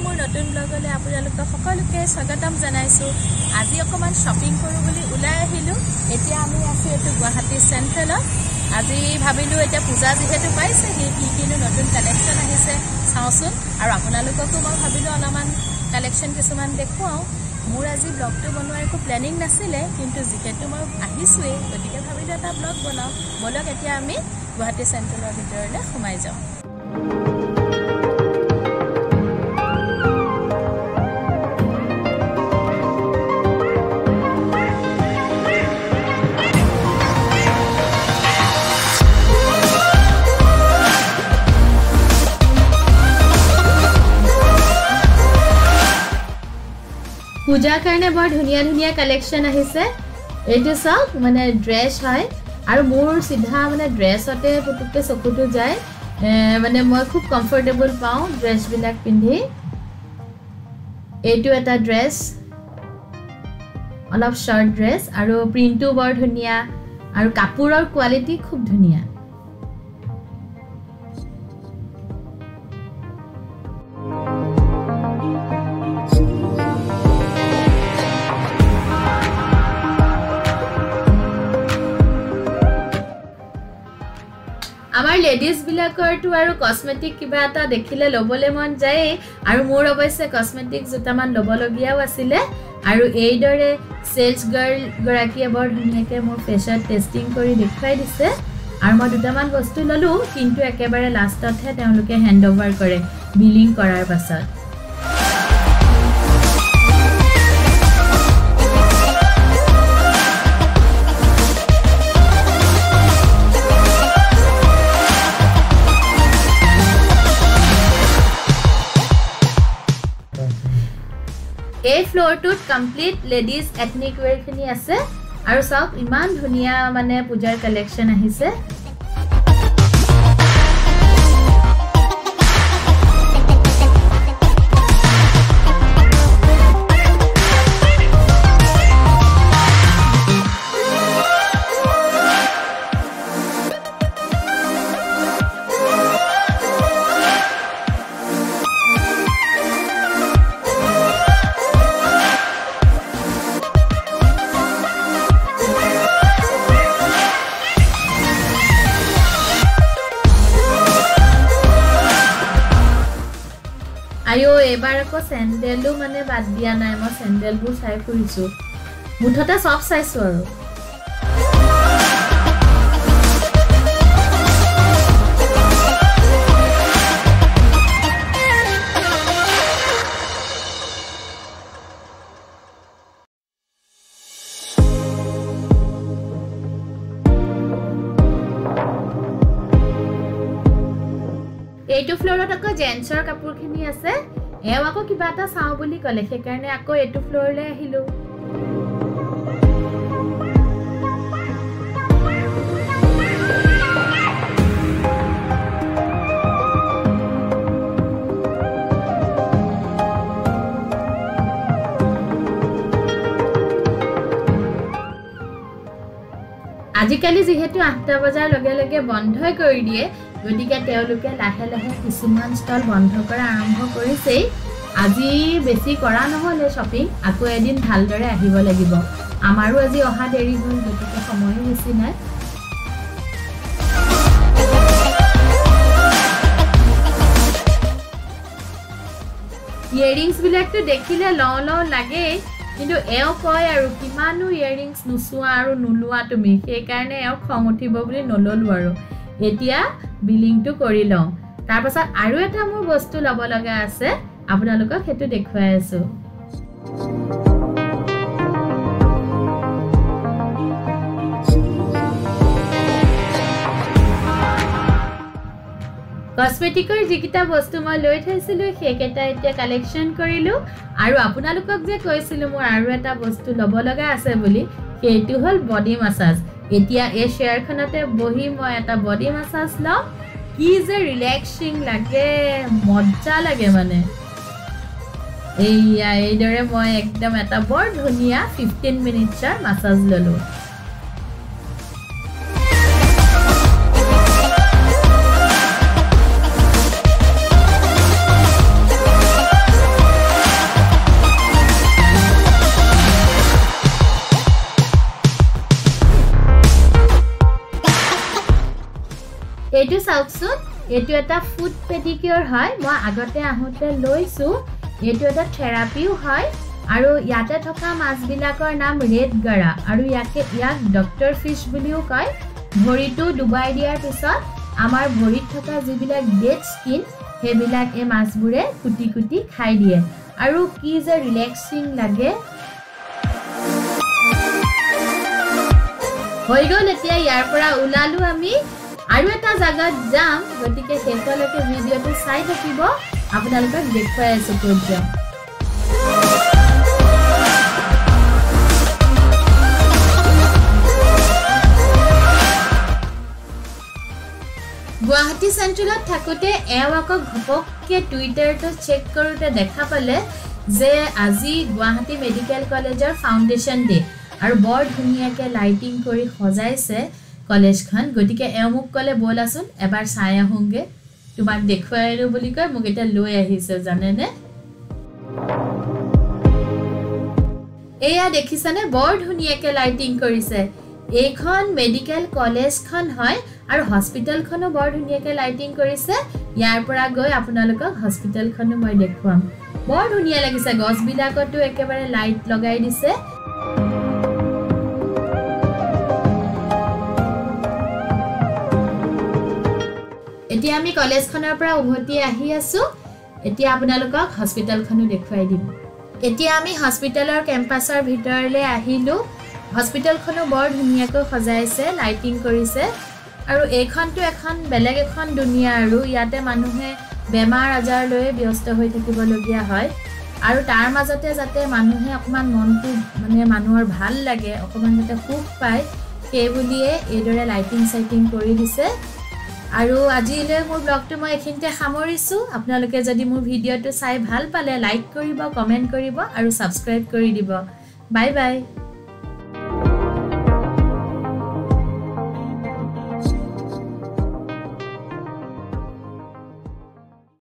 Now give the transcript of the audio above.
মোৰ নতুন ব্লগলৈ আপোনালোকক সকলোকে স্বাগতম জনাইছো। আজি অকমান শপিং কৰো বুলি ওলাই আহিলো। এতিয়া আমি আছো এটো গুৱাহাটী চেন্ট্ৰেলত। আজি ভাবিলো এতিয়া পূজা যেহেতু পাইছে কিনো নতুন কালেকশন আহিছে চাওচোন, আৰু আপোনালোককো মই ভাবিলো অলপমান কালেকশন কিছুমান দেখুৱাও। মোৰ আজি ব্লগটো বনোৱাৰ একো প্লেনিং নাছিলে, কিন্তু যেহেতু মই আহিছোৱে গতিকে ভাবিলো এটা ব্লগ বনাও। বলক এতিয়া আমি গুৱাহাটী চেন্ট্ৰেলৰ ভিতৰলৈ সোমাই যাওঁ। পূজাৰ কাৰণে বৰ ধুনীয়া ধুনীয়া কালেকশন আহিছে। এইটো সব মানে ড্ৰেছ হয়, আৰু মোৰ সিধা মানে ড্ৰেছতে পুতুকতে চকুটো যায়। মানে মই খুব কমফৰ্টেবল পাওঁ ড্ৰেছ বিলাক পিন্ধি। এইটো এটা ড্ৰেছ, অলপ শৰ্ট ড্ৰেছ, আৰু প্ৰিন্টটো বৰ ধুনীয়া, আৰু কাপোৰৰ কোৱালিটি খুব ধুনীয়া। আমাৰ লেডিজ বিলাকৰটো আৰু কসমেটিক কিবা এটা দেখিলে লবলে মন যায়, আৰু মোৰ অৱশ্যে কসমেটিক জুটামান লবলগীয়াও আছিলে। আৰু এইদৰে সেলস গাৰ্ল গৰাকীয়ে বৰ ধুনীয়াকৈ মোৰ ফেচত টেষ্টিং কৰি দেখুৱাই দিছে, আৰু মই দুটামান বস্তু ললো, কিন্তু একেবাৰে লাষ্টতহে তেওঁলোকে হেণ্ড অভাৰ কৰে বিলিং কৰাৰ পাছত। এই ফ্লোৰটোত কমপ্লিট লেডিজ এথনিক ওয়্যাৰ খিনি আছে, আৰু সব ইমান ধুনীয়া মানে পূজাৰ কালেকশন আহিছে। আয়ো এবাৰ আকৌ স্যান্ডেলও মানে বাদ দিয়া নাই, মই স্যান্ডেলবোৰ চাই ফুৰিছো, মুঠতে সব চাইছো। আৰু এইটো ফ্লোৰত আকৌ জেন্টছৰ কাপোৰখিনি আছে। এও আকৌ কিবা এটা চাও বুলি ক'লে, সেইকাৰণে আকৌ এইটো ফ্লোৰলৈ আহিলো। আজিকালি যেহেতু 8টা বজাৰ লগে লগে বন্ধই কৰি দিয়ে, গতিকে তেওঁলোকে লাহে লাহে কিছুমান ষ্টল বন্ধ কৰা আৰম্ভ কৰিছে। আজি বেছি কৰা নহলে শপিং, আকৌ এদিন ভালদৰে আহিব লাগিব। আমাৰো আজি অহা দেৰি হ'ল, গতিকে সময়ো বেছি নাই। ইয়াৰিংছ বিলাকটো দেখিলে লও লও লাগে, কিন্তু এও কয় আৰু কিমানো ইয়াৰিংছ নুচুৱা আৰু নুলুৱা তুমি, সেইকাৰণে এও খং উঠিব বুলি নললো। আৰু এতিয়া বিলিংটো কৰি লওঁ, তাৰ পাছত আৰু এটা মোৰ বস্তু লব লগা আছে, আপোনালোকক হেতু দেখুৱাই আছো। কসমেটিকৰ যিকিটা বস্তু মই লৈ থৈছিলো সেইকেইটা এতিয়া কালেকশন কৰিলো, আৰু আপোনালোকক যে কৈছিলো মোৰ আৰু এটা বস্তু লব লগা আছে বুলি, সেইটো হ'ল বডি মাসাজ। এতিয়া এই চেয়াৰখনতে বহি মই এটা বডি মাসাজ লওঁ, কি যে ৰিলেক্সিং লাগে, মজা লাগে মানে। এইদৰে মই একদম এটা বৰ ধুনীয়া 15 মিনিটৰ মাসাজ ললো। এইটো এটা ফুট পেডিকিউৰ হয় মই আগতে আহোতে লৈছো এইটো এটা থেৰাপিও হয় আৰু ইয়াতে থকা মাছবিলাকৰ নাম ৰেড গাৰা আৰু ইয়াক ডক্টৰ ফিশ বুলিও কয় ভৰিটো ডুবাই দিয়াৰ পিছত আমাৰ ভৰিত থকা যিবিলাক ডেড স্কিন হেবিলাক এই মাছবোৰে কুটি কুটি খাই দিয়ে আৰু কি যে ৰিলেক্সিং লাগে হৈ গ'ল এতিয়া ইয়াৰ পৰা ওলালো আমি আৰু এটা জায়গাত যাম গতিকে শেষলৈকে ভিডিঅ'টো চাই থাকিব আপোনালোকক দেখুৱাই আছো ক'ত যাম গুৱাহাটী চেন্ট্ৰেলত থাকোতে এওঁক ঘপককে টুইটাৰটো চেক কৰোতে দেখা পালে যে আজি গুৱাহাটী মেডিকেল কলেজৰ ফাউণ্ডেশ্যন ডে আৰু বৰ ধুনীয়াকে লাইটিং কৰি সজাইছে কলেজখন গতিকে এওঁ মোক ক'লে ব'লাচোন এবাৰ চাই আহোঁগে তোমাক দেখুৱাই আৰু বুলি কয় মোক এটা লৈ আহিছে জানেনে এয়া দেখিছানে বৰ ধুনীয়াকে লাইটিং কৰিছে এইখন মেডিকেল কলেজখন হয় আৰু হস্পিটেলখনো বৰ ধুনীয়াকে লাইটিং কৰিছে ইয়াৰ পৰা গৈ আপোনালোকক হস্পিটেলখনো মই দেখুৱাম বৰ ধুনীয়া লাগিছে গছবিলাকতো একেবাৰে লাইট লগাই দিছে এতিয়া আমি কলেজখনৰ পৰা উভতি আহি আছো এতিয়া আপোনালোকক হস্পিটেলখনো দেখুৱাই দিম এতিয়া আমি হস্পিটেলৰ কেম্পাছৰ ভিতৰলৈ আহিলো হস্পিটেলখনো বৰ ধুনীয়াকৈ সজাইছে লাইটিং কৰিছে আৰু এইখনটো এখন বেলেগ এখন দুনিয়া আৰু ইয়াতে মানুহে বেমাৰ আজাৰ লৈ ব্যস্ত হৈ থাকিবলগীয়া হয় আৰু তাৰ মাজতে যাতে মানুহে অকমান মনটো মানে মানুহৰ ভাল লাগে অকমান যাতে সুখ পায় সেই বুলিয়ে এইদৰে লাইটিং সাইটিং কৰি দিছে আৰু আজিলৈ মোৰ ব্লগটো মই এখিনতে সামৰিছো আপোনালোকে যদি মোৰ ভিডিঅ'টো চাই ভাল পালে লাইক কৰিব কমেন্ট কৰিব আৰু সাবস্ক্ৰাইব কৰি দিব বাই বাই